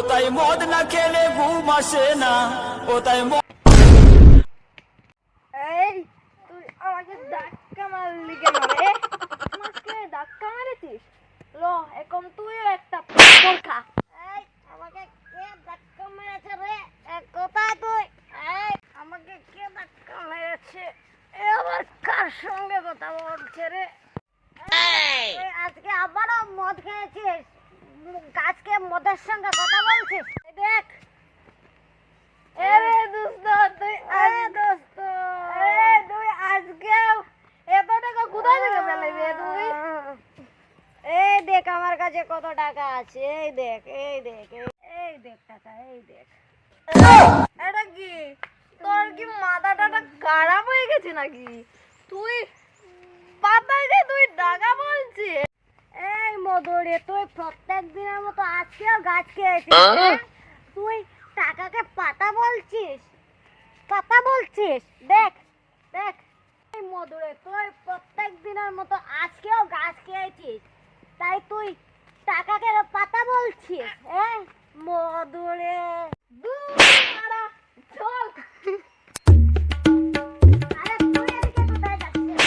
তাই মদ না খেলে ঘুম আসে না, ও তাই এই তুই আমাকে ধাক্কা মারলি কেন রে? আমাকে ধাক্কা মেরেছিস? লো এখন তুইও একটা পাথর খা। এই আমাকে কে ধাক্কা মেরেছে রে? কোথায় তুই? এই আমাকে কে ধাক্কা মেরেছে? এ আবার কার সঙ্গে কথা বলছে রে? তুই আজকে আবারও মদ খেয়েছিস? আজকে মদের সঙ্গে কথা বলছিস? এই দেখ এরে দোস্ত তুই তুই আজকে এত টাকা কোথায় থেকে পেলি রে তুই? এই দেখ আমার কাছে কত টাকা আছে, এই দেখ এই দেখ টাকা, এই দেখ। এটা কি তোর কি মাথাটা খারাপ হয়ে গেছে নাকি? তুই পাপাকে তুই টাকা বলছিস? এই মধুরে তুই প্রত্যেক দিনের মতো আজকেও গাছ খেয়েছিস, তুই টাকাকে পাতা বলছিস? দেখ এই মধুরে তুই প্রত্যেক দিনের মতো আজকেও গাছ খেয়েছিস, তাই তুই টাকাকে পাতা বলছিস? মধুরে চল। আরে তুই এদিকে কোথায় যাচ্ছিস?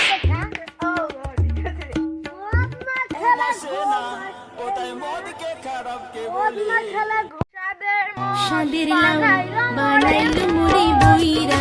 ও তাই মদকে খারাপকে সাদের সাদের লাউ বানাইলো মুড়ি বইরা